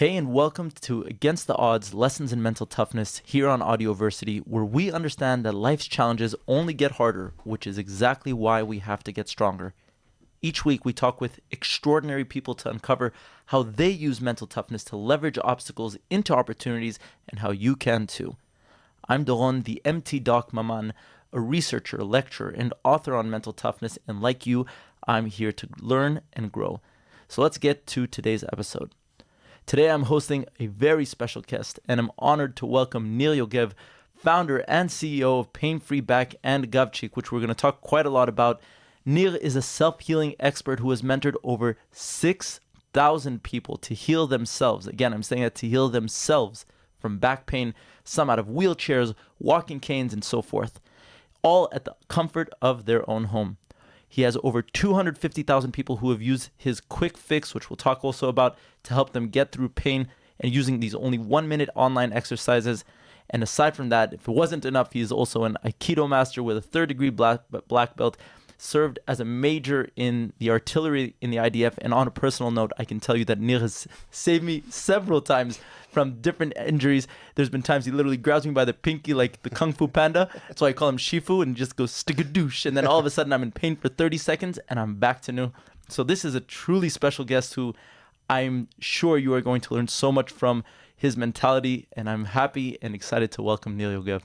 Hey, and welcome to Against the Odds Lessons in Mental Toughness here on Audioversity, where we understand that life's challenges only get harder, which is exactly why we have to get stronger. Each week, we talk with extraordinary people to uncover how they use mental toughness to leverage obstacles into opportunities and how you can too. I'm Doron, the MT Doc Maman, a researcher, lecturer, and author on mental toughness, and like you, I'm here to learn and grow. So let's get to today's episode. Today I'm hosting a very special guest, and I'm honored to welcome Nir Yogev, founder and CEO of Pain Free Back and Gavchik, which we're going to talk quite a lot about. Nir is a self-healing expert who has mentored over 6,000 people to heal themselves. Again, I'm saying that to heal themselves from back pain, some out of wheelchairs, walking canes, and so forth, all at the comfort of their own home. He has over 250,000 people who have used his quick fix, which we'll talk also about, to help them get through pain and using these only 1-minute online exercises. And aside from that, if it wasn't enough, he is also an Aikido master with a third-degree black belt, served as a major in the artillery in the IDF. And on a personal note, I can tell you that Nir has saved me several times from different injuries. There's been times he literally grabs me by the pinky like the Kung Fu Panda. That's why I call him Shifu, and just goes stick-a-douche. And then all of a sudden I'm in pain for 30 seconds and I'm back to new. So this is a truly special guest who I'm sure you are going to learn so much from his mentality. And I'm happy and excited to welcome Nir Yogev.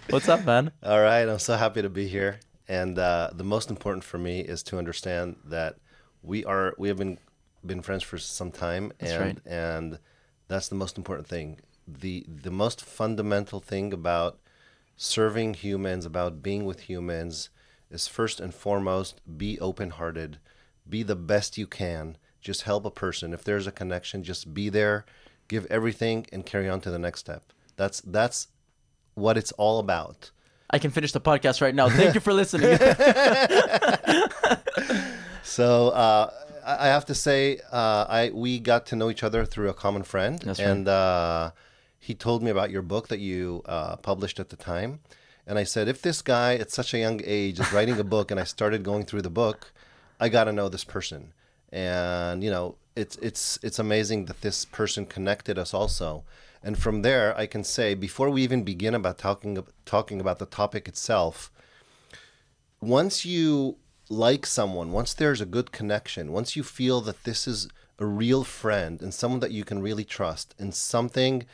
What's up, man? All right. I'm so happy to be here. And the most important for me is to understand that we have been friends for some time. That's right. And that's the most important thing. The most fundamental thing about serving humans, about being with humans, is first and foremost, be open-hearted. Be the best you can. Just help a person. If there's a connection, just be there, give everything, and carry on to the next step. That's what it's all about. I can finish the podcast right now. Thank you for listening. So I have to say, we got to know each other through a common friend. That's and he told me about your book that you published at the time. And I said, if this guy at such a young age is writing a book, and I started going through the book, I got to know this person. And, you know, it's amazing that this person connected us also. And from there, I can say, before we even begin about talking about the topic itself, once you like someone, once there's a good connection, once you feel that this is a real friend and someone that you can really trust and something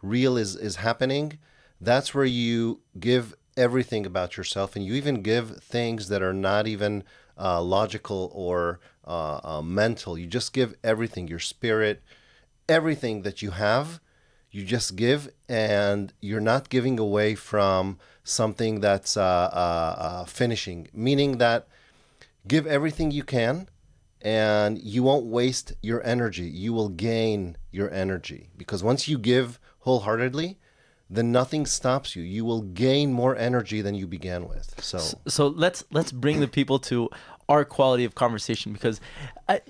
real is happening, that's where you give everything about yourself, and you even give things that are not even logical or mental. You just give everything, your spirit, everything that you have. You just give, and you're not giving away from something that's finishing, meaning that give everything you can, and you won't waste your energy. You will gain your energy, because once you give wholeheartedly, then nothing stops you. You will gain more energy than you began with. So let's bring the people to our quality of conversation, because I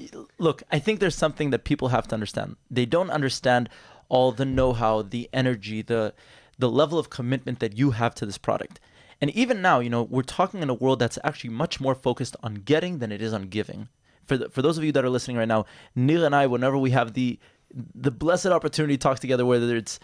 think there's something that people have to understand. They don't understand all the know-how, the energy, the level of commitment that you have to this product. And even now, you know, we're talking in a world that's actually much more focused on getting than it is on giving. For those of you that are listening right now, Nir and I, whenever we have the blessed opportunity to talk together, whether it's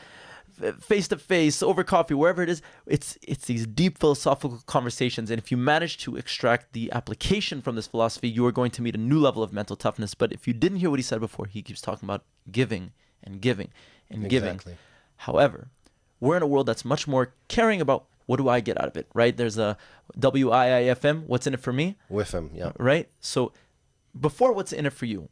face-to-face, over coffee, wherever it is, it's these deep philosophical conversations. And if you manage to extract the application from this philosophy, you are going to meet a new level of mental toughness. But if you didn't hear what he said before, he keeps talking about giving and giving and giving. Exactly. However, we're in a world that's much more caring about what do I get out of it, right? There's a WIIFM, what's in it for me? With him, yeah. Right? So before what's in it for you,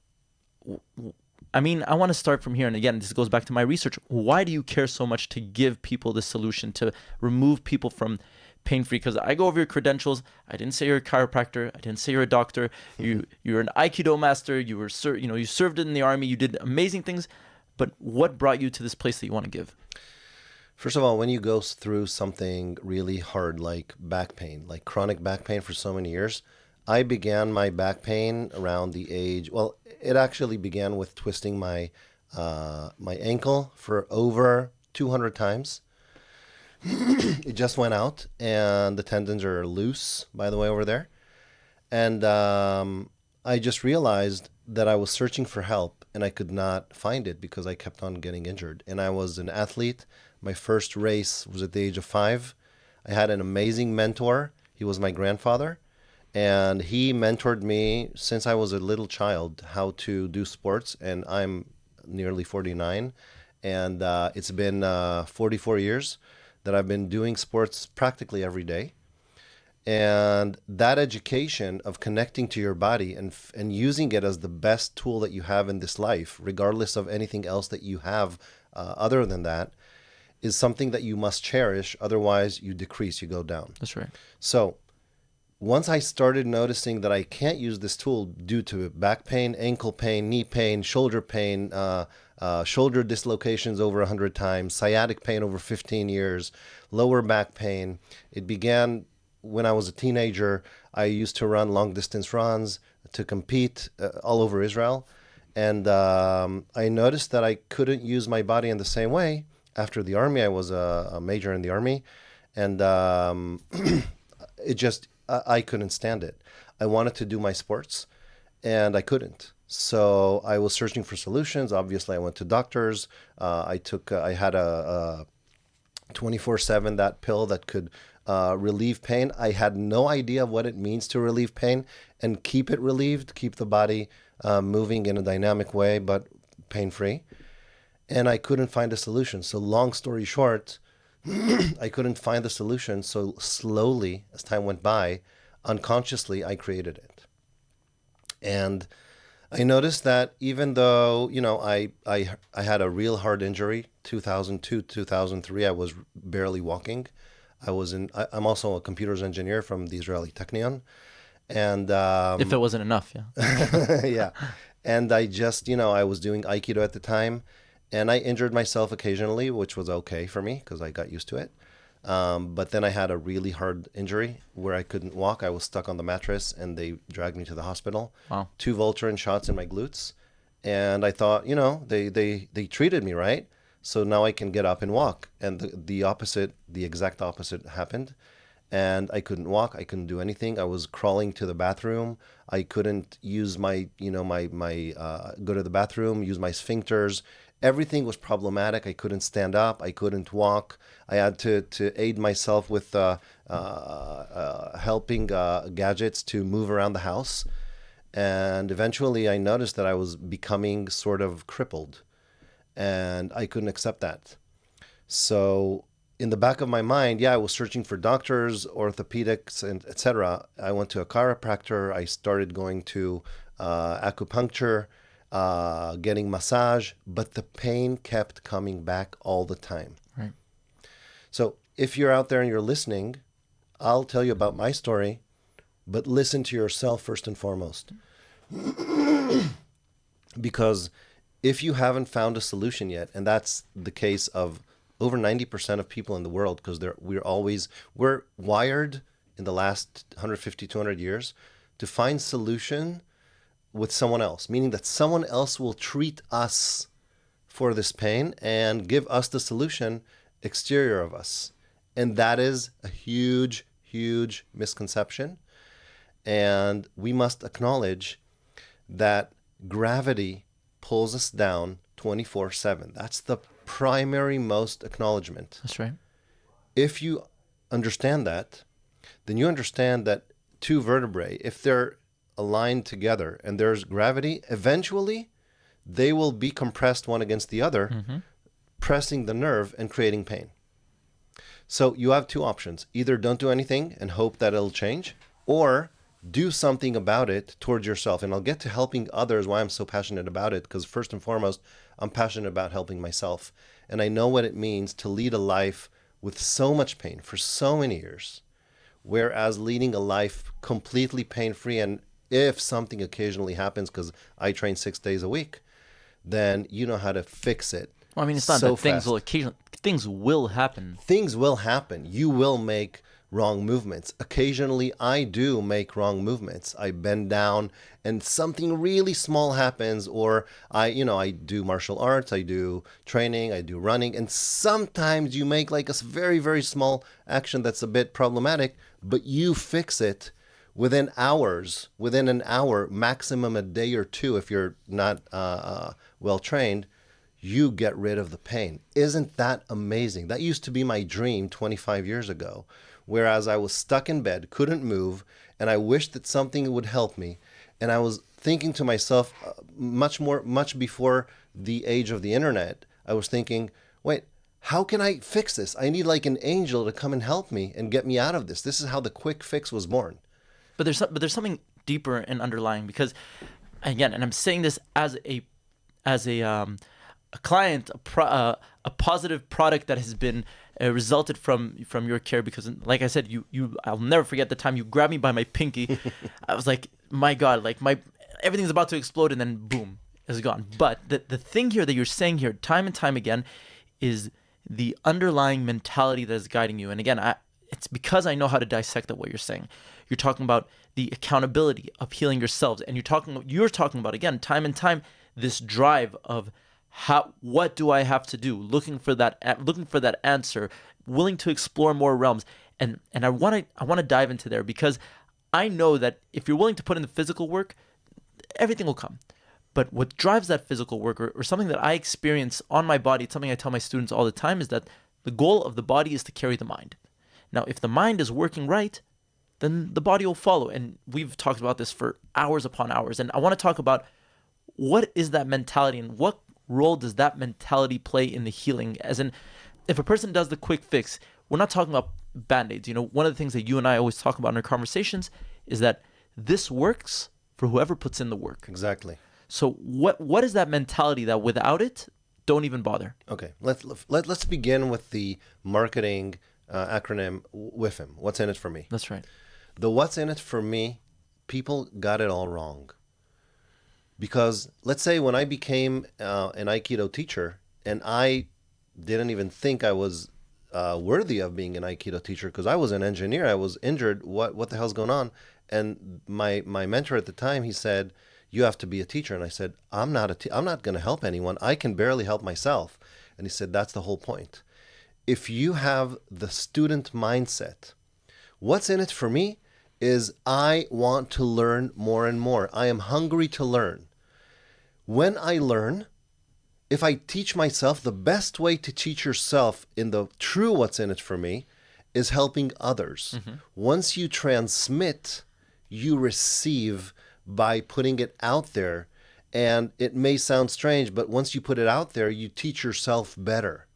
I mean, I want to start from here. And again, this goes back to my research. Why do you care so much to give people the solution, to remove people from pain-free? Because I go over your credentials. I didn't say you're a chiropractor. I didn't say you're a doctor. You're an Aikido master. You served in the army. You did amazing things. But what brought you to this place that you want to give? First of all, when you go through something really hard like back pain, like chronic back pain for so many years, I began my back pain around the age, well, it actually began with twisting my ankle for over 200 times. It just went out, and the tendons are loose, by the way, over there. And I just realized that I was searching for help. and I could not find it because I kept on getting injured. And I was an athlete. My first race was at the age of 5. I had an amazing mentor. He was my grandfather, and he mentored me since I was a little child how to do sports. And I'm nearly 49, and it's been 44 years that I've been doing sports practically every day. And that education of connecting to your body and using it as the best tool that you have in this life, regardless of anything else that you have other than that, is something that you must cherish. Otherwise, you decrease, you go down. That's right. So once I started noticing that I can't use this tool due to back pain, ankle pain, knee pain, shoulder pain, shoulder dislocations over 100 times, sciatic pain over 15 years, lower back pain, it began when I was a teenager. I used to run long distance runs to compete all over Israel. And I noticed that I couldn't use my body in the same way. After the army, I was a major in the army. And I couldn't stand it. I wanted to do my sports and I couldn't. So I was searching for solutions. Obviously, I went to doctors. I had a 24/7, that pill that could relieve pain. I had no idea what it means to relieve pain and keep it relieved, keep the body moving in a dynamic way, but pain-free. And I couldn't find a solution. So long story short, I couldn't find the solution. So slowly, as time went by, unconsciously, I created it. And I noticed that even though, I had a real hard injury, 2002, 2003, I was barely walking. I'm also a computers engineer from the Israeli Technion. And if it wasn't enough, yeah. yeah. And I just, I was doing Aikido at the time, and I injured myself occasionally, which was okay for me because I got used to it. But then I had a really hard injury where I couldn't walk. I was stuck on the mattress, and they dragged me to the hospital. Wow. 2 Voltaren shots in my glutes. And I thought, they treated me right. So now I can get up and walk. And the exact opposite happened. And I couldn't walk. I couldn't do anything. I was crawling to the bathroom. I couldn't use my go to the bathroom, use my sphincters. Everything was problematic. I couldn't stand up. I couldn't walk. I had to aid myself with helping gadgets to move around the house. And eventually I noticed that I was becoming sort of crippled. And I couldn't accept that. So in the back of my mind, I was searching for doctors, orthopedics, and etc. I went to a chiropractor. I started going to acupuncture, getting massage, but the pain kept coming back all the time. Right. So if you're out there and you're listening, I'll tell you about my story, but listen to yourself first and foremost. Because if you haven't found a solution yet, and that's the case of over 90% of people in the world, because we're wired in the last 150, 200 years to find solution with someone else, meaning that someone else will treat us for this pain and give us the solution exterior of us. And that is a huge, huge misconception. And we must acknowledge that gravity pulls us down 24/7. That's the primary most acknowledgement. That's right. If you understand that, then you understand that 2 vertebrae, if they're aligned together and there's gravity, eventually they will be compressed one against the other, pressing the nerve and creating pain. So you have 2 options. Either don't do anything and hope that it'll change, or do something about it towards yourself. And I'll get to helping others, why I'm so passionate about it, because first and foremost, I'm passionate about helping myself. And I know what it means to lead a life with so much pain for so many years, whereas leading a life completely pain-free, and if something occasionally happens, because I train 6 days a week, then you know how to fix it. Well, I mean, it's not so that things fast. will things will happen. Things will happen. You will make wrong movements. Occasionally, I do make wrong movements. I bend down and something really small happens, or I do martial arts, I do training, I do running, and sometimes you make like a very, very small action that's a bit problematic, but you fix it within hours, within an hour, maximum a day or two, if you're not well trained, you get rid of the pain. Isn't that amazing? That used to be my dream 25 years ago, whereas I was stuck in bed, couldn't move, and I wished that something would help me. And I was thinking to myself, much before the age of the internet, I was thinking, wait, how can I fix this? I need like an angel to come and help me and get me out of this. This is how the quick fix was born. But there's something deeper and underlying, because, again, and I'm saying this as a client, a positive product that has been resulted from your care. Because, like I said, I'll never forget the time you grabbed me by my pinky. I was like, my God, like everything's about to explode, and then boom, it's gone. But the thing here that you're saying here time and time again is the underlying mentality that is guiding you. And again, it's because I know how to dissect what you're saying. You're talking about the accountability of healing yourselves, and you're talking about again, time and time, this drive of what do I have to do, looking for that answer, willing to explore more realms, and I want to dive into there, because I know that if you're willing to put in the physical work, everything will come. But what drives that physical work, or something that I experience on my body, it's something I tell my students all the time, is that the goal of the body is to carry the mind. Now, if the mind is working right, then the body will follow. And we've talked about this for hours upon hours. And I want to talk about what is that mentality, and what role does that mentality play in the healing? As in, if a person does the quick fix, we're not talking about Band-Aids. One of the things that you and I always talk about in our conversations is that this works for whoever puts in the work. Exactly. So what is that mentality that without it, don't even bother? Okay, let's begin with the marketing acronym WIFM. What's in it for me? That's right. The what's in it for me, people got it all wrong. Because let's say when I became an Aikido teacher, and I didn't even think I was worthy of being an Aikido teacher, because I was an engineer, I was injured, what the hell's going on? And my mentor at the time, he said, you have to be a teacher. And I said, I'm not going to help anyone. I can barely help myself. And he said, that's the whole point. If you have the student mindset, what's in it for me is I want to learn more and more. I am hungry to learn. When I learn, if I teach myself, the best way to teach yourself in the true what's in it for me is helping others. Mm-hmm. Once you transmit, you receive by putting it out there. And it may sound strange, but once you put it out there, you teach yourself better.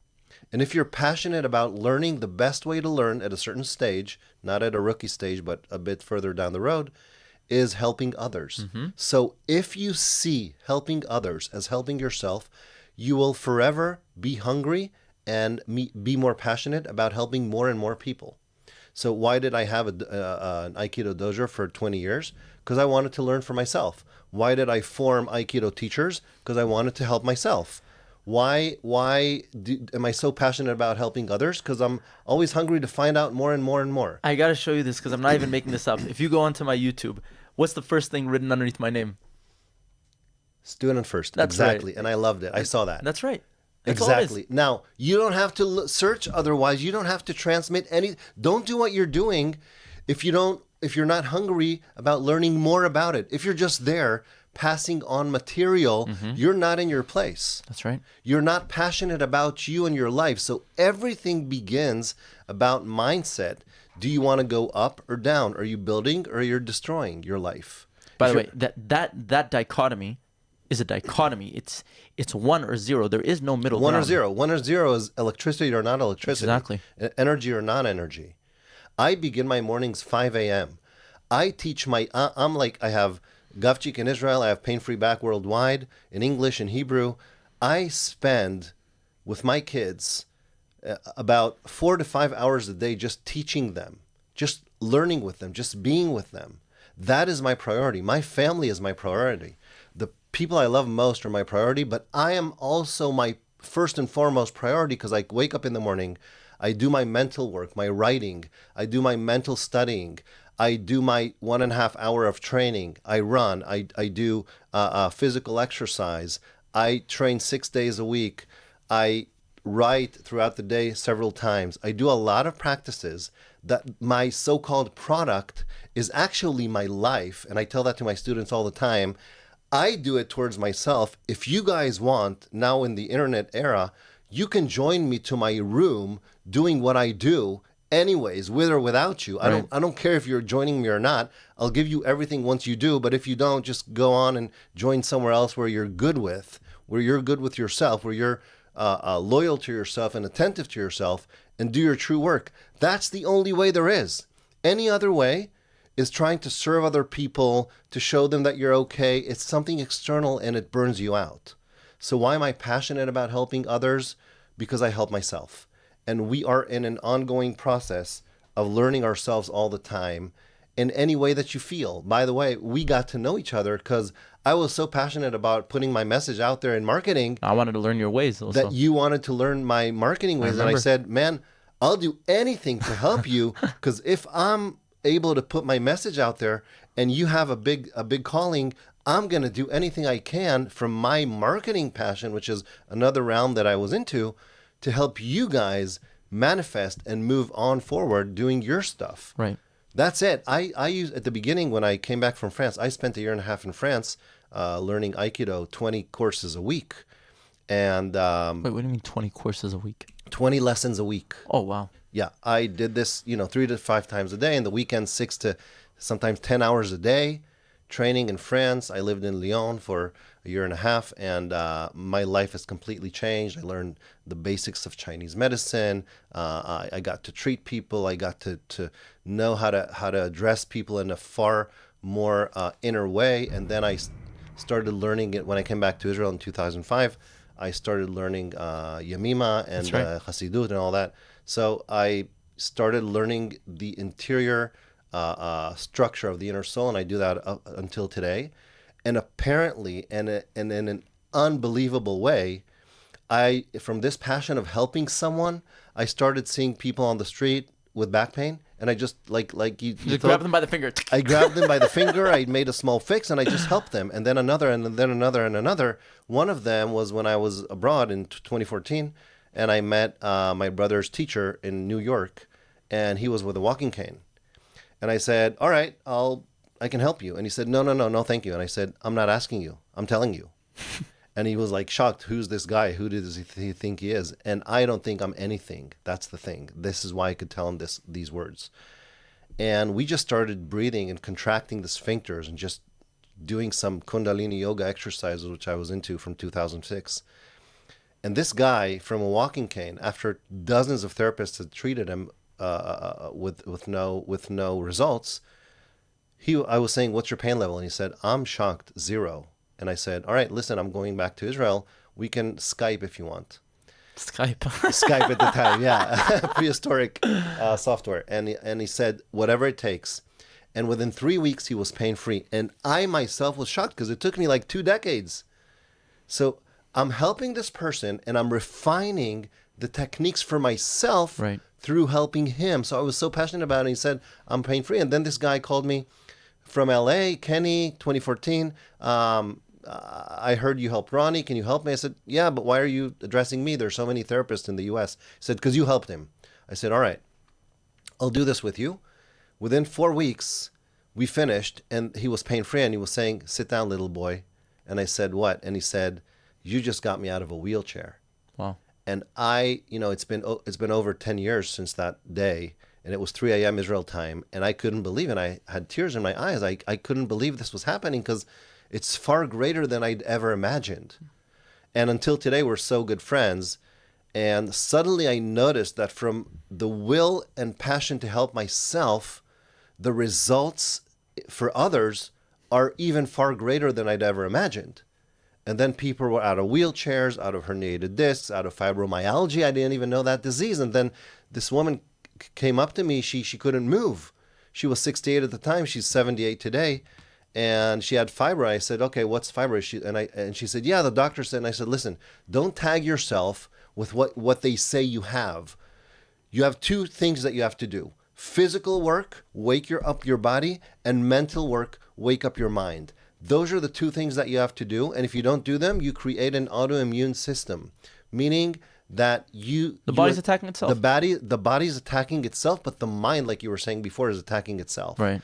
And if you're passionate about learning, the best way to learn at a certain stage, not at a rookie stage, but a bit further down the road, is helping others. Mm-hmm. So if you see helping others as helping yourself, you will forever be hungry and be more passionate about helping more and more people. So why did I have an Aikido dojo for 20 years? Because I wanted to learn for myself. Why did I form Aikido teachers? Because I wanted to help myself. Why am I so passionate about helping others? Because I'm always hungry to find out more and more and more. I got to show you this, because I'm not even making this up. If you go onto my YouTube, what's the first thing written underneath my name? Student first. That's exactly. Right. And I loved it. I saw that. That's right. That's exactly. Now, you don't have to search otherwise. You don't have to transmit any. Don't do what you're doing if you're not hungry about learning more about it. If you're just there passing on material, mm-hmm. you're not in your place. That's right. You're not passionate about you and your life. So everything begins about mindset. Do you want to go up or down? Are you building or you're destroying your life? By the way, that dichotomy is a dichotomy. It's 1 or 0. There is no middle ground. 1 or 0. 1 or 0 is electricity or not electricity. Exactly. Energy or non-energy. I begin my mornings 5 a.m. I teach I have Gavchik in Israel. I have Pain Free Back worldwide in English and Hebrew. I spend with my kids about 4 to 5 hours a day just teaching them, just learning with them, just being with them. That is my priority. My family is my priority. The people I love most are my priority, but I am also my first and foremost priority, because I wake up in the morning, I do my mental work, my writing, I do my mental studying, I do my 1.5 hour of training, I run, I do physical exercise, I train 6 days a week, I write throughout the day several times. I do a lot of practices that my so-called product is actually my life. And I tell that to my students all the time. I do it towards myself. If you guys want, now in the internet era, you can join me to my room doing what I do anyways, with or without you. Right. I don't care if you're joining me or not. I'll give you everything once you do. But if you don't, just go on and join somewhere else where you're good with yourself, where you're loyal to yourself and attentive to yourself, and do your true work. That's the only way there is. Any other way is trying to serve other people, to show them that you're okay. It's something external and it burns you out. So why am I passionate about helping others? Because I help myself. And we are in an ongoing process of learning ourselves all the time in any way that you feel. By the way, we got to know each other because I was so passionate about putting my message out there in marketing. I wanted to learn your ways also. That you wanted to learn my marketing ways. And I said, man, I'll do anything to help you, because if I'm able to put my message out there and you have a big calling, I'm going to do anything I can from my marketing passion, which is another realm that I was into, to help you guys manifest and move on forward doing your stuff. Right. That's it. I used, at the beginning when I came back from France, I spent a year and a half in France learning Aikido, 20 courses a week. And Wait, what do you mean 20 courses a week? 20 lessons a week. Oh, wow. Yeah, I did this, 3 to 5 times a day, and the weekends 6 to sometimes 10 hours a day, training in France. I lived in Lyon for a year and a half, and my life has completely changed. I learned the basics of Chinese medicine. I got to treat people. I got to know how to address people in a far more inner way. And then I started learning it when I came back to Israel in 2005. I started learning Yamima and Hasidut and all that. So I started learning the interior structure of the inner soul, and I do that up until today. And apparently, and in an unbelievable way, from this passion of helping someone, I started seeing people on the street with back pain, and I just like you grab them by the finger. I grabbed them by the finger. I made a small fix, and I just helped them, and then another, and then another, and another. One of them was when I was abroad in 2014, and I met my brother's teacher in New York, and he was with a walking cane, and I said, "All right, I can help you." And he said, no, thank you. And I said, "I'm not asking you. I'm telling you." And he was like shocked. Who's this guy? Who does he think he is? And I don't think I'm anything. That's the thing. This is why I could tell him these words. And we just started breathing and contracting the sphincters and just doing some Kundalini yoga exercises, which I was into from 2006. And this guy from a walking cane, after dozens of therapists had treated him with no results, I was saying, "What's your pain level?" And he said, "I'm shocked, 0." And I said, "All right, listen, I'm going back to Israel. We can Skype if you want." Skype. Skype at the time, yeah. Prehistoric software. And he said, "Whatever it takes." And within 3 weeks, he was pain-free. And I myself was shocked because it took me like 2 decades. So I'm helping this person, and I'm refining the techniques for myself through helping him. So I was so passionate about it. He said, "I'm pain-free." And then this guy called me from LA, Kenny, 2014. I heard you helped Ronnie. Can you help me? I said, "Yeah, but why are you addressing me? There's so many therapists in the US. He said, "Because you helped him." I said, "All right, I'll do this with you." Within 4 weeks, we finished, and he was pain-free, and he was saying, "Sit down, little boy." And I said, "What?" And he said, "You just got me out of a wheelchair." Wow. And it's been over 10 years since that day, and it was 3 a.m. Israel time, and I couldn't believe it. I had tears in my eyes. I couldn't believe this was happening because it's far greater than I'd ever imagined. And until today, we're so good friends. And suddenly I noticed that from the will and passion to help myself, the results for others are even far greater than I'd ever imagined. And then people were out of wheelchairs, out of herniated discs, out of fibromyalgia. I didn't even know that disease. And then this woman came up to me. She couldn't move. She was 68 at the time. She's 78 today. And she had fibro. I said, "Okay, what's fibro?" And she said, "Yeah, the doctor said." And I said, "Listen, don't tag yourself with what they say you have. You have 2 things that you have to do. Physical work, wake up your body, and mental work, wake up your mind. Those are the 2 things that you have to do. And if you don't do them, you create an autoimmune system. meaning that The body's attacking itself. The body's attacking itself, but the mind, like you were saying before, is attacking itself. Right.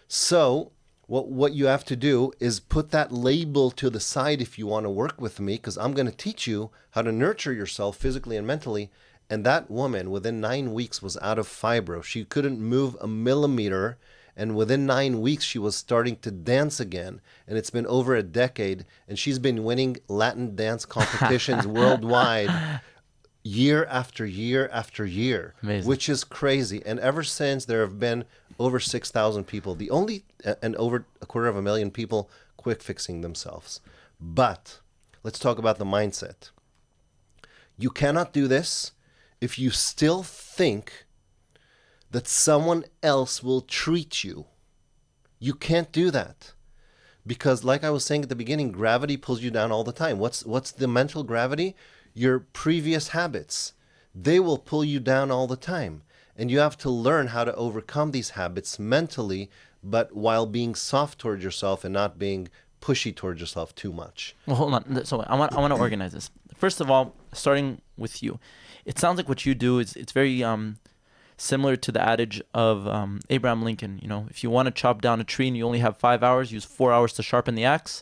So what you have to do is put that label to the side if you want to work with me, because I'm going to teach you how to nurture yourself physically and mentally. And that woman, within 9 weeks, was out of fibro. She couldn't move a millimeter. And within 9 weeks, she was starting to dance again. And it's been over a decade. And she's been winning Latin dance competitions worldwide year after year after year. Amazing. Which is crazy. And ever since, there have been over 6,000 people. And over 250,000 people quick fixing themselves. But let's talk about the mindset. You cannot do this if you still think that someone else will treat you. You can't do that. Because like I was saying at the beginning, gravity pulls you down all the time. What's the mental gravity? Your previous habits. They will pull you down all the time. And you have to learn how to overcome these habits mentally, but while being soft towards yourself and not being pushy towards yourself too much. Well, hold on. So I want to organize this. First of all, starting with you. It sounds like what you do is it's very similar to the adage of Abraham Lincoln. You know, if you want to chop down a tree and you only have 5 hours, use 4 hours to sharpen the axe.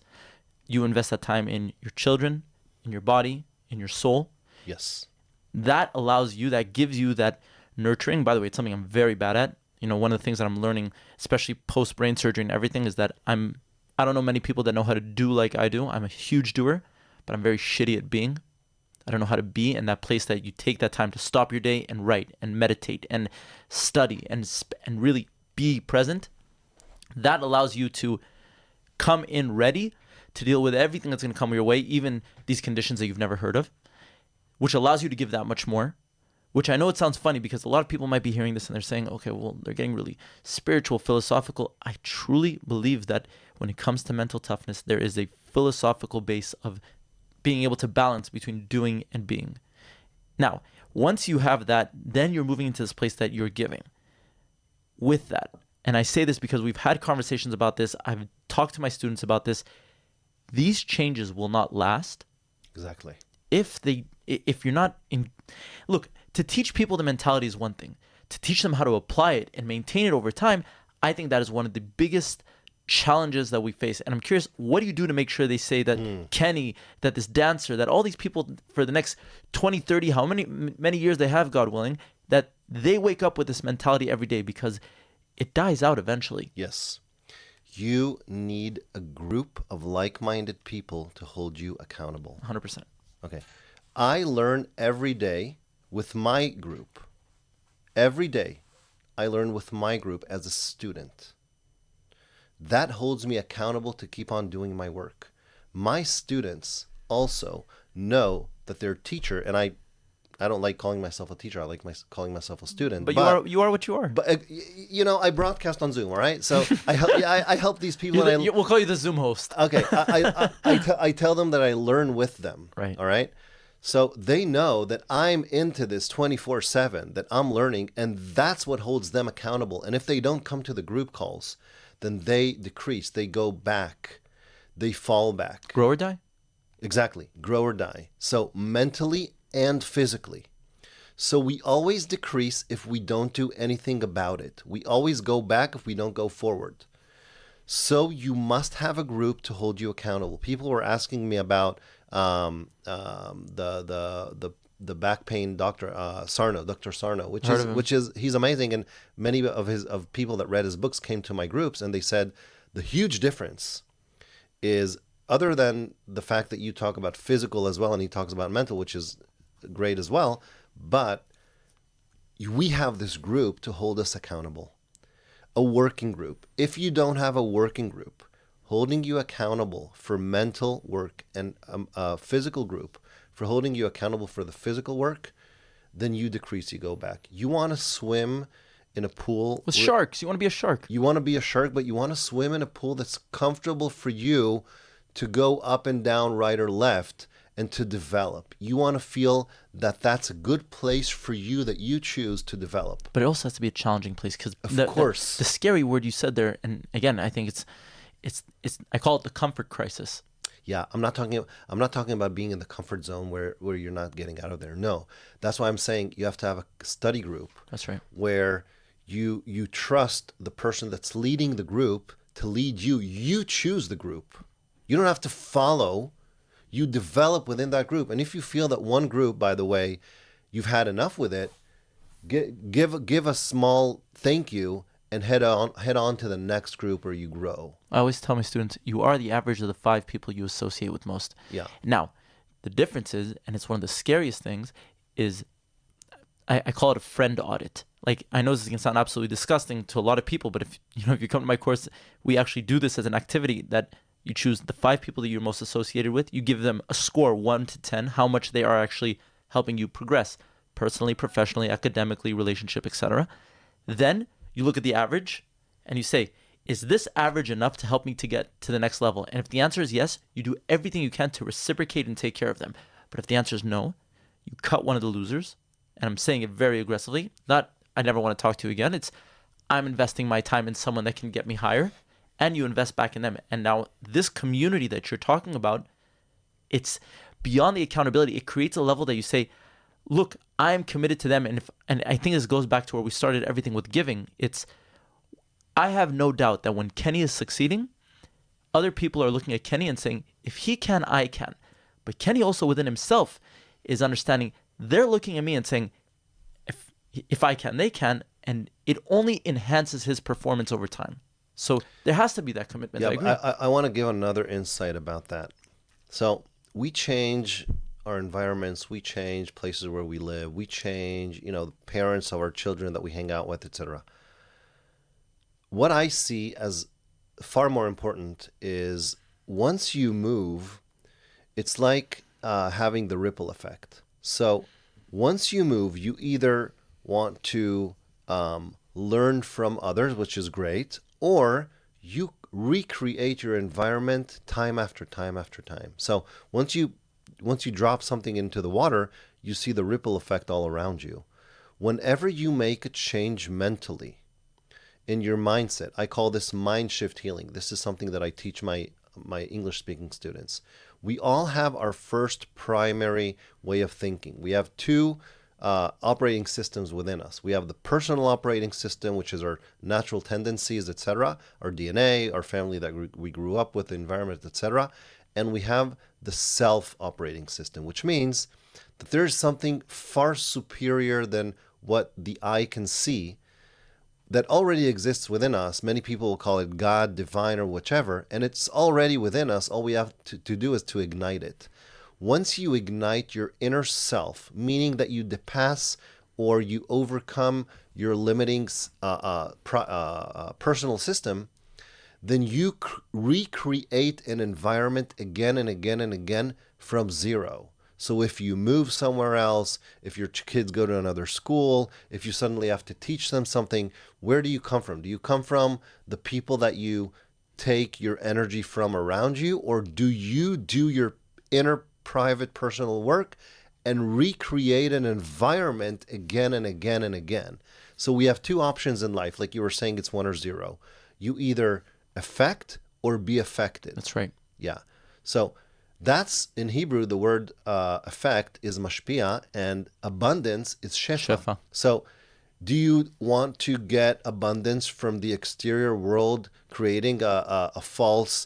You invest that time in your children, in your body, in your soul. Yes. That allows you, that gives you that nurturing. By the way, it's something I'm very bad at. You know, one of the things that I'm learning, especially post-brain surgery and everything, is that I don't know many people that know how to do like I do. I'm a huge doer, but I'm very shitty at being. I don't know how to be in that place that you take that time to stop your day and write and meditate and study and really be present. That allows you to come in ready to deal with everything that's going to come your way, even these conditions that you've never heard of, which allows you to give that much more, which I know it sounds funny because a lot of people might be hearing this and they're saying, okay, well, they're getting really spiritual, philosophical. I truly believe that when it comes to mental toughness, there is a philosophical base of being able to balance between doing and being. Now, once you have that, then you're moving into this place that you're giving. With that, and I say this because we've had conversations about this, I've talked to my students about this, these changes will not last. Exactly. If you're not in, look, to teach people the mentality is one thing. To teach them how to apply it and maintain it over time, I think that is one of the biggest challenges that we face. And I'm curious, what do you do to make sure they say that Kenny, that this dancer, that all these people for the next 20, 30, how many years they have, God willing, that they wake up with this mentality every day, because it dies out eventually. Yes. You need a group of like-minded people to hold you accountable. 100%. Okay. I learn every day with my group. Every day I learn with my group as a student. That holds me accountable to keep on doing my work. My students also know that their teacher, and I don't like calling myself a teacher. I like calling myself a student. But you are what you are. But I broadcast on Zoom, all right? So I help these people. We'll call you the Zoom host. Okay. I tell them that I learn with them. Right. All right. So they know that I'm into this 24/7, that I'm learning, and that's what holds them accountable. And if they don't come to the group calls, then they decrease. They go back. They fall back. Grow or die? Exactly. Grow or die. So mentally and physically. So we always decrease if we don't do anything about it. We always go back if we don't go forward. So you must have a group to hold you accountable. People were asking me about the back pain doctor Sarno, which is he's amazing, and many of people that read his books came to my groups and they said the huge difference is, other than the fact that you talk about physical as well and he talks about mental, which is great as well, but we have this group to hold us accountable, a working group. If you don't have a working group holding you accountable for mental work and a physical group for holding you accountable for the physical work, then you decrease, you go back. You want to swim in a pool with sharks. You want to be a shark. You want to be a shark, but you want to swim in a pool that's comfortable for you to go up and down, right or left, and to develop. You want to feel that that's a good place for you that you choose to develop. But it also has to be a challenging place, because of course, the scary word you said there, and again, I think it's I call it the comfort crisis. Yeah, I'm not talking about being in the comfort zone where you're not getting out of there. No. That's why I'm saying you have to have a study group That's right. where you trust the person that's leading the group to lead you. You choose the group. You don't have to follow. You develop within that group. And if you feel that one group, by the way, you've had enough with it, give a small thank you and head on to the next group where you grow. I always tell my students, you are the average of the 5 people you associate with most. Yeah. Now, the difference is, and it's one of the scariest things, is I call it a friend audit. Like, I know this can sound absolutely disgusting to a lot of people, but if you come to my course, we actually do this as an activity that you choose the 5 people that you're most associated with. You give them a score 1 to 10, how much they are actually helping you progress personally, professionally, academically, relationship, etc. Then you look at the average and you say, is this average enough to help me to get to the next level? And if the answer is yes, you do everything you can to reciprocate and take care of them. But if the answer is no, you cut one of the losers. And I'm saying it very aggressively. Not, I never want to talk to you again. It's, I'm investing my time in someone that can get me higher, and you invest back in them. And now this community that you're talking about, it's beyond the accountability. It creates a level that you say, look, I'm committed to them. And I think this goes back to where we started everything with giving. It's, I have no doubt that when Kenny is succeeding, other people are looking at Kenny and saying, if he can, I can. But Kenny also within himself is understanding, they're looking at me and saying, if I can, they can, and it only enhances his performance over time. So there has to be that commitment. Yeah, I agree. I want to give another insight about that. So we change our environments, we change places where we live, we change, the parents of our children that we hang out with, etc. What I see as far more important is once you move, it's like having the ripple effect. So once you move, you either want to learn from others, which is great, or you recreate your environment time after time after time. So once you drop something into the water, you see the ripple effect all around you. Whenever you make a change mentally in your mindset, I call this mind shift healing. This is something that I teach my English speaking students. We all have our first primary way of thinking. We have 2 operating systems within us. We have the personal operating system, which is our natural tendencies, etc., our DNA, our family that we grew up with, the environment, etc. And we have the self-operating system, which means that there's something far superior than what the eye can see that already exists within us. Many people will call it God, divine, or whichever, and it's already within us. All we have to do is to ignite it. Once you ignite your inner self, meaning that you pass or you overcome your limiting personal system, then you recreate an environment again and again and again from zero. So if you move somewhere else, if your kids go to another school, if you suddenly have to teach them something, where do you come from? Do you come from the people that you take your energy from around you, or do you do your inner private personal work and recreate an environment again and again and again? So we have 2 options in life. Like you were saying, it's 1 or 0. You either affect or be affected. That's right. Yeah. So that's, in Hebrew, the word effect is mashpia, and abundance is shefa. Shefa. So do you want to get abundance from the exterior world, creating a false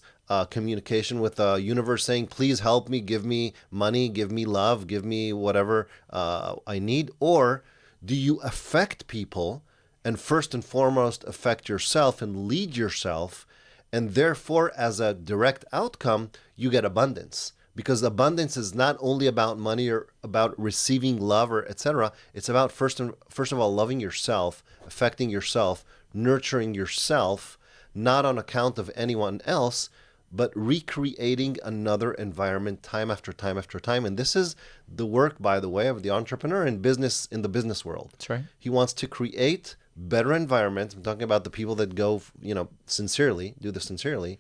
communication with the universe saying, please help me, give me money, give me love, give me whatever I need? Or do you affect people and first and foremost affect yourself and lead yourself? And therefore, as a direct outcome, you get abundance. Because abundance is not only about money or about receiving love or etc. It's about first of all loving yourself, affecting yourself, nurturing yourself, not on account of anyone else, but recreating another environment time after time after time. And this is the work, by the way, of the entrepreneur in the business world. That's right. He wants to create better environments. I'm talking about the people that go, sincerely, do this sincerely.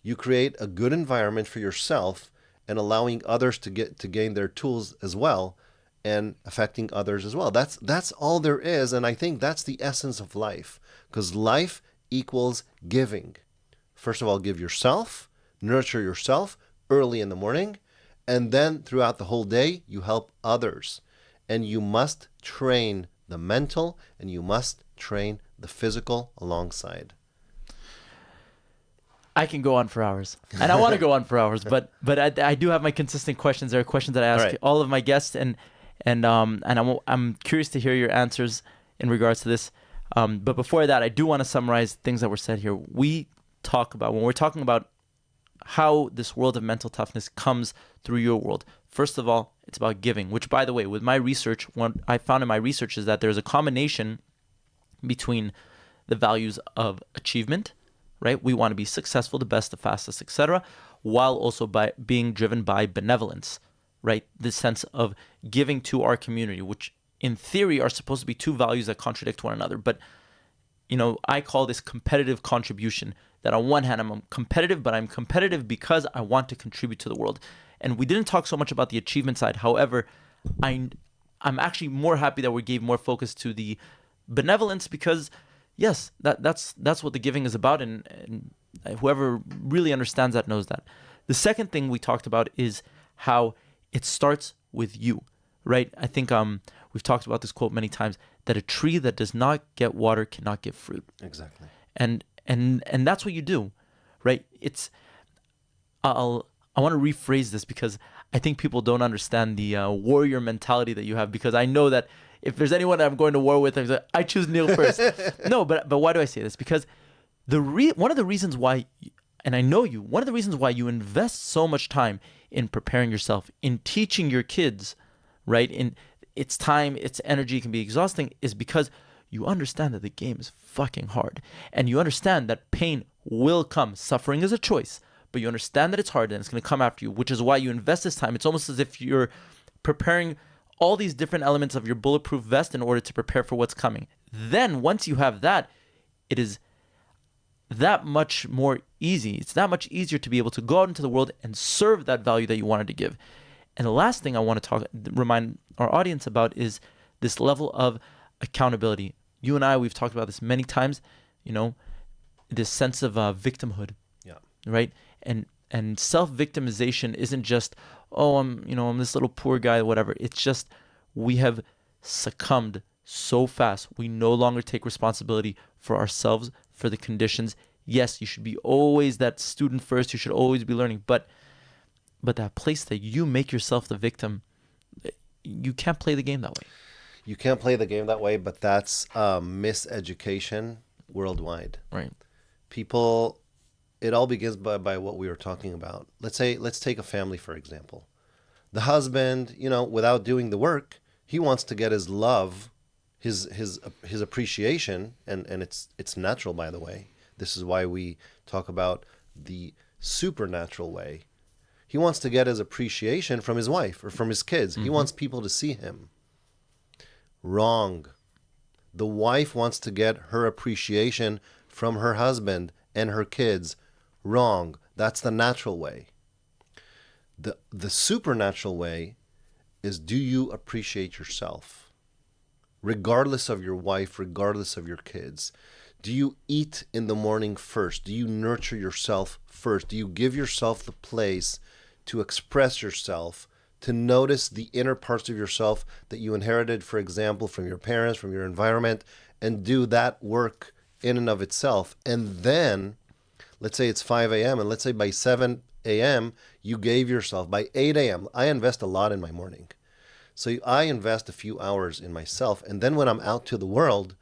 You create a good environment for yourself and allowing others to gain their tools as well, and affecting others as well. That's all there is, and I think that's the essence of life, because life equals giving. First of all, give yourself, nurture yourself, early in the morning, and then throughout the whole day, you help others. And you must train the mental and you must train the physical alongside. I can go on for hours, and I want to go on for hours, but I do have my consistent questions. There are questions that I ask all of my guests, and I'm curious to hear your answers in regards to this. But before that, I do want to summarize things that were said here. When we're talking about how this world of mental toughness comes through your world. First of all, it's about giving, which, by the way, with my research, what I found in my research is that there's a combination between the values of achievement, right? We want to be successful, the best, the fastest, etc., while also by being driven by benevolence, right? This sense of giving to our community, which in theory are supposed to be two values that contradict one another. But, I call this competitive contribution, that on one hand, I'm competitive, but I'm competitive because I want to contribute to the world. And we didn't talk so much about the achievement side. However, I'm actually more happy that we gave more focus to the benevolence because, yes, that's what the giving is about, and whoever really understands that knows that. The second thing we talked about is how it starts with you, right? I think we've talked about this quote many times, that a tree that does not get water cannot give fruit. Exactly. And that's what you do, right? I want to rephrase this because I think people don't understand the warrior mentality that you have, because I know that if there's anyone that I'm going to war with, I choose Neil first. No, but why do I say this? Because one of the reasons why, and I know you, one of the reasons why you invest so much time in preparing yourself, in teaching your kids, right? In its time, its energy can be exhausting, is because you understand that the game is fucking hard. And you understand that pain will come. Suffering is a choice. But you understand that it's hard and it's going to come after you, which is why you invest this time. It's almost as if you're preparing all these different elements of your bulletproof vest in order to prepare for what's coming. Then once you have that, it is that much more easy. It's that much easier to be able to go out into the world and serve that value that you wanted to give. And the last thing I want to remind our audience about is this level of accountability. You and I, we've talked about this many times, this sense of victimhood. Yeah. Right? And self-victimization isn't just, I'm this little poor guy, whatever. It's just we have succumbed so fast. We no longer take responsibility for ourselves, for the conditions. Yes, you should be always that student first. You should always be learning. But that place that you make yourself the victim, you can't play the game that way. You can't play the game that way, but that's miseducation worldwide. Right. People... It all begins by what we were talking about. Let's take a family, for example. The husband, without doing the work, he wants to get his love, his appreciation, and it's natural, by the way. This is why we talk about the supernatural way. He wants to get his appreciation from his wife or from his kids. Mm-hmm. He wants people to see him. Wrong. The wife wants to get her appreciation from her husband and her kids. Wrong. That's the natural way. The supernatural way is, do you appreciate yourself? Regardless of your wife, regardless of your kids. Do you eat in the morning first? Do you nurture yourself first? Do you give yourself the place to express yourself, to notice the inner parts of yourself that you inherited, for example, from your parents, from your environment, and do that work in and of itself? And then, let's say it's 5 a.m., and let's say by 7 a.m., you gave yourself, by 8 a.m., I invest a lot in my morning. So I invest a few hours in myself, and then when I'm out to the world,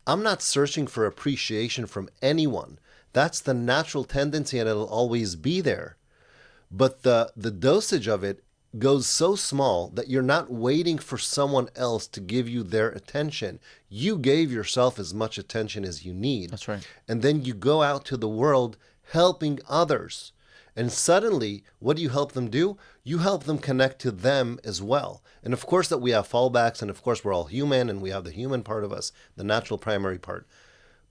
I'm not searching for appreciation from anyone. That's the natural tendency, and it'll always be there. But the dosage of it goes so small that you're not waiting for someone else to give you their attention. You gave yourself as much attention as you need. That's right. And then you go out to the world helping others. And suddenly, what do you help them do? You help them connect to them as well. And of course that we have fallbacks, and of course we're all human, and we have the human part of us, the natural primary part.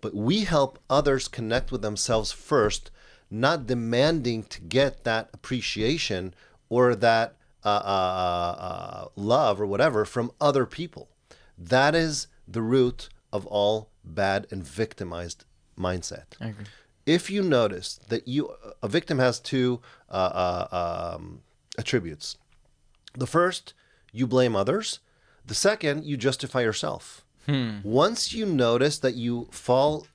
But we help others connect with themselves first, not demanding to get that appreciation or that love or whatever from other people. That is the root of all bad and victimized mindset. I agree. If you notice that a victim has two attributes. The first, you blame others. The second, you justify yourself. Once you notice that you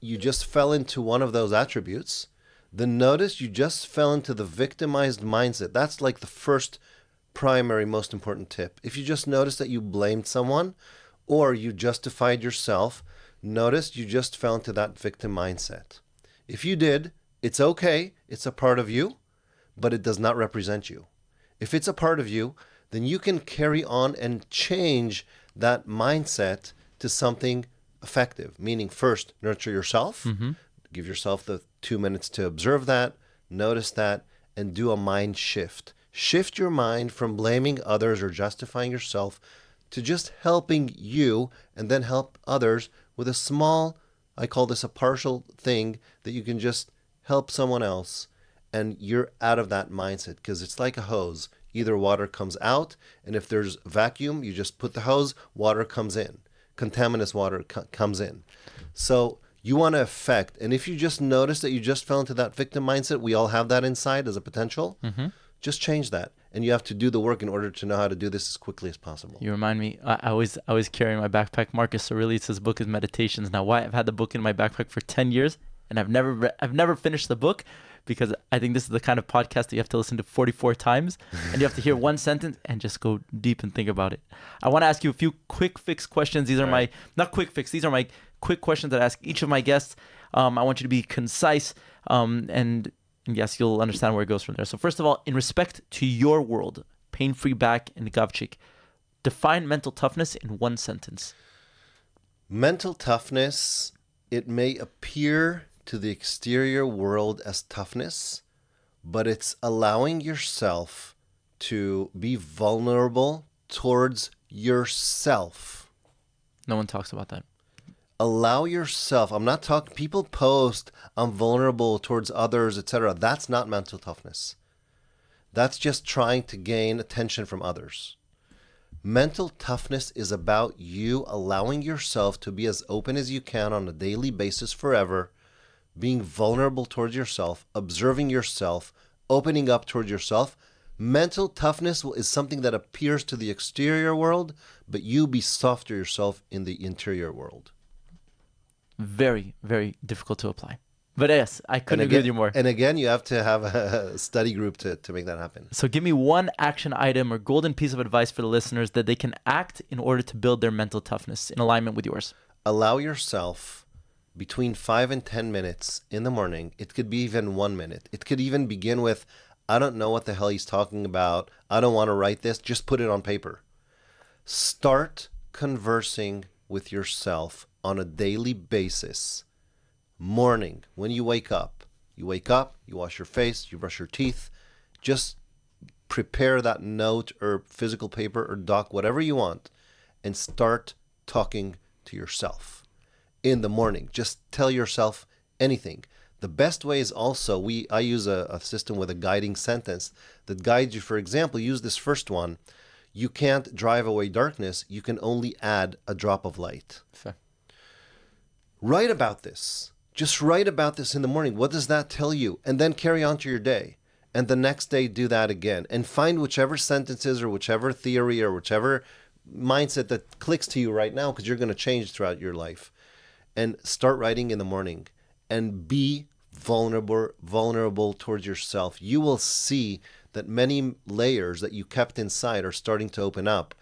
just fell into one of those attributes, then notice you just fell into the victimized mindset. That's like the first primary, most important tip. If you just notice that you blamed someone or you justified yourself, notice you just fell into that victim mindset. If you did, it's okay. It's a part of you, but it does not represent you. If it's a part of you, then you can carry on and change that mindset to something effective, meaning first, nurture yourself, give yourself the 2 minutes to observe that, notice that, and do a mind shift. Shift your mind from blaming others or justifying yourself to just helping you, and then help others with a small, I call this a partial thing, that you can just help someone else, and you're out of that mindset, because it's like a hose. Either water comes out, and if there's vacuum, you just put the hose, water comes in. Contaminous water comes in. So you want to affect, and if you just notice that you just fell into that victim mindset, we all have that inside as a potential, just change that. And you have to do the work in order to know how to do this as quickly as possible. You remind me, I always carry in my backpack Marcus Aurelius' book is Meditations. Now, why? I've had the book in my backpack for 10 years, and I've never finished the book, because I think this is the kind of podcast that you have to listen to 44 times, and you have to hear one sentence and just go deep and think about it. I want to ask you a few quick fix questions. These are not quick fix, these are my quick questions that I ask each of my guests. I want you to be concise, and yes, you'll understand where it goes from there. So first of all, in respect to your world, pain-free back and Gavchik, define mental toughness in one sentence. Mental toughness, it may appear to the exterior world as toughness, but it's allowing yourself to be vulnerable towards yourself. No one talks about that. Allow yourself. I'm not talking, people post, I'm vulnerable towards others, etc. That's not mental toughness. That's just trying to gain attention from others. Mental toughness is about you allowing yourself to be as open as you can on a daily basis forever, being vulnerable towards yourself, observing yourself, opening up towards yourself. Mental toughness is something that appears to the exterior world, but you be softer yourself in the interior world. Very, very difficult to apply. But yes, I couldn't agree with you more. And again, you have to have a study group to make that happen. So give me one action item or golden piece of advice for the listeners that they can act in order to build their mental toughness in alignment with yours. Allow yourself between 5 and 10 minutes in the morning. It could be even 1 minute. It could even begin with, I don't know what the hell he's talking about. I don't want to write this. Just put it on paper. Start conversing with yourself on a daily basis. Morning, when you wake up, you wash your face, you brush your teeth. Just prepare that note or physical paper or doc, whatever you want, and start talking to yourself. In the morning, just tell yourself anything. The best way is also, I use a system with a guiding sentence that guides you. For example, use this first one. You can't drive away darkness. You can only add a drop of light. Fair. Write about this. Just write about this in the morning. What does that tell you? And then carry on to your day. And the next day, do that again. And find whichever sentences or whichever theory or whichever mindset that clicks to you right now, because you're going to change throughout your life. And start writing in the morning and be vulnerable towards yourself. You will see that many layers that you kept inside are starting to open up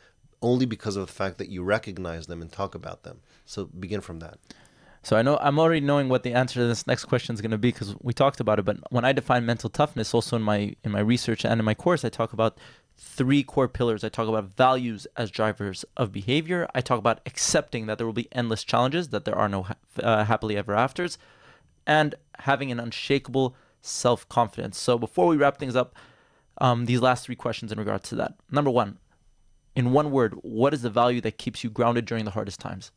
only because of the fact that you recognize them and talk about them. So begin from that. So I know I'm already knowing what the answer to this next question is going to be, because we talked about it. But when I define mental toughness, also in my research and in my course, I talk about 3 core pillars. I talk about values as drivers of behavior. I talk about accepting that there will be endless challenges, that there are no happily ever afters, and having an unshakable self-confidence. So before we wrap things up, these last 3 questions in regards to that. Number 1, in one word, what is the value that keeps you grounded during the hardest times?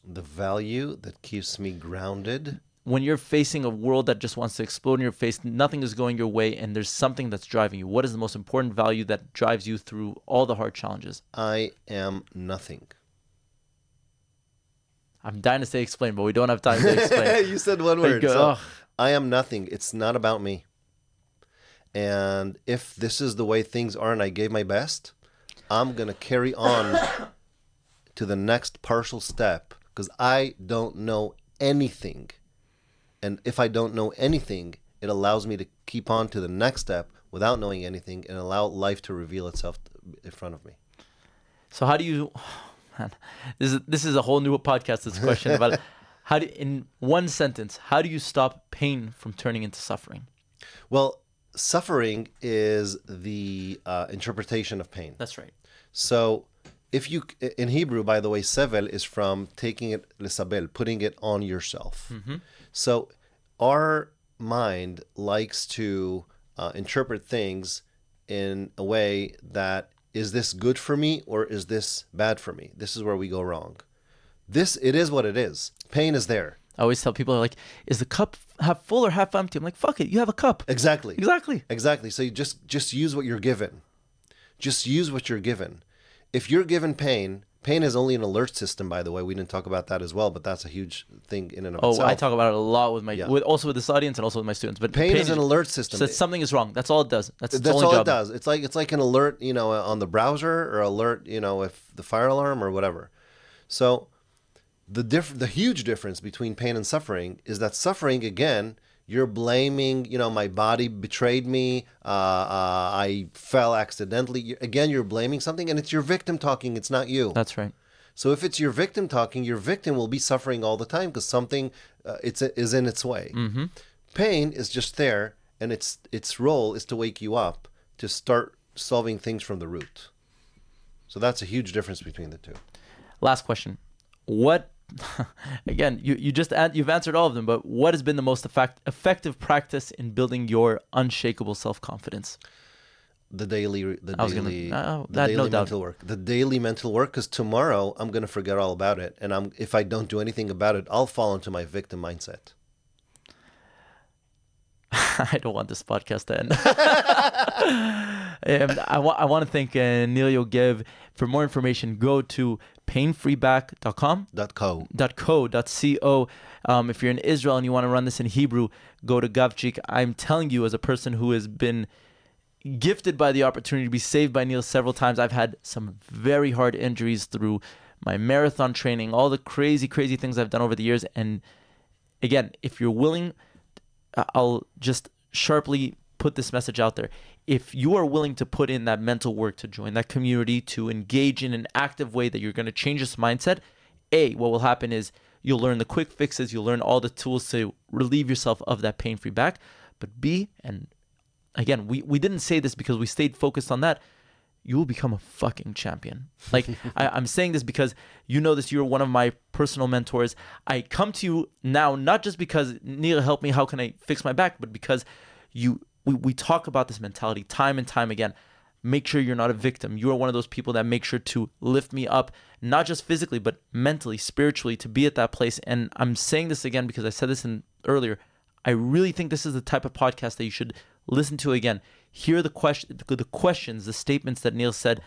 The value that keeps me grounded. When you're facing a world that just wants to explode in your face, nothing is going your way, and there's something that's driving you, what is the most important value that drives you through all the hard challenges? I am nothing. I'm dying to say explain, but we don't have time to explain. You said one word. Like, So, ugh. I am nothing. It's not about me. And if this is the way things are and I gave my best, I'm going to carry on to the next partial step because I don't know anything. And if I don't know anything, it allows me to keep on to the next step without knowing anything and allow life to reveal itself in front of me. So how do you, man, this is a whole new podcast, this question about how do, in one sentence, how do you stop pain from turning into suffering? Well, suffering is the interpretation of pain. That's right. So if you, in Hebrew, by the way, sevel is from taking it, lesabel, putting it on yourself. Mm-hmm. So our mind likes to interpret things in a way that, is this good for me or is this bad for me? This is where we go wrong. It is what it is. Pain is there. I always tell people, like, is the cup half full or half empty? I'm like, fuck it, you have a cup. Exactly. Exactly. So you just use what you're given. Just use what you're given. If you're given pain is only an alert system, by the way. We didn't talk about that as well, but that's a huge thing in and of itself. I talk about it a lot with my, also with this audience and also with my students. But pain is an alert system. So something is wrong. That's all it does. That's its all only job. It does. It's like an alert, on the browser, or alert, if the fire alarm or whatever. So the huge difference between pain and suffering is that suffering, again, you're blaming, my body betrayed me, I fell accidentally. Again, you're blaming something, and it's your victim talking, it's not you. That's right. So if it's your victim talking, your victim will be suffering all the time because something is in its way. Mm-hmm. Pain is just there, and its role is to wake you up to start solving things from the root. So that's a huge difference between the two. Last question. What, again, you've answered all of them, but what has been the most effective practice in building your unshakable self-confidence? The daily no mental doubt. work. The daily mental work, because tomorrow I'm going to forget all about it. And if I don't do anything about it, I'll fall into my victim mindset. I don't want this podcast to end. I want to thank Nir Yogev. For more information, go to painfreeback.com. .co. If you're in Israel and you want to run this in Hebrew, go to Gavchik. I'm telling you, as a person who has been gifted by the opportunity to be saved by Nir several times, I've had some very hard injuries through my marathon training, all the crazy things I've done over the years. And again, if you're willing, I'll just sharply put this message out there. If you are willing to put in that mental work, to join that community, to engage in an active way that you're going to change this mindset, what will happen is you'll learn the quick fixes, you'll learn all the tools to relieve yourself of that pain-free back. But B, and again, we didn't say this because we stayed focused on that, you will become a fucking champion. Like, I'm saying this because you know this, you're one of my personal mentors. I come to you now, not just because Nir helped me, how can I fix my back, but because we talk about this mentality time and time again. Make sure you're not a victim. You are one of those people that make sure to lift me up, not just physically, but mentally, spiritually, to be at that place. And I'm saying this again because I said this earlier. I really think this is the type of podcast that you should listen to again. Hear the questions, the statements that Nir said.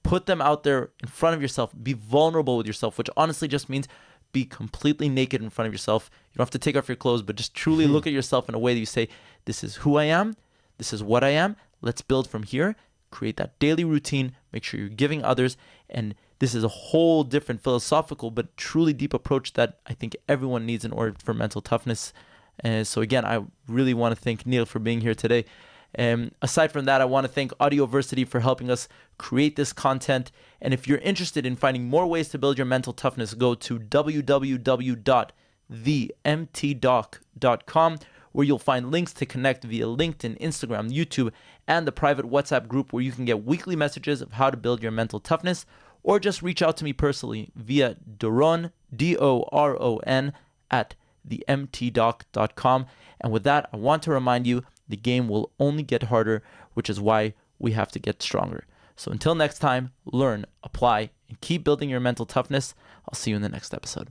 Put them out there in front of yourself. Be vulnerable with yourself, which honestly just means be completely naked in front of yourself. You don't have to take off your clothes, but just truly look at yourself in a way that you say, this is who I am. This is what I am. Let's build from here. Create that daily routine. Make sure you're giving others. And this is a whole different philosophical but truly deep approach that I think everyone needs in order for mental toughness. So again, I really want to thank Nir for being here today. Aside from that, I want to thank Audioversity for helping us create this content. And if you're interested in finding more ways to build your mental toughness, go to www.themtdoc.com, where you'll find links to connect via LinkedIn, Instagram, YouTube, and the private WhatsApp group where you can get weekly messages of how to build your mental toughness, or just reach out to me personally via Doron, DORON, at themtdoc.com. And with that, I want to remind you, the game will only get harder, which is why we have to get stronger. So until next time, learn, apply, and keep building your mental toughness. I'll see you in the next episode.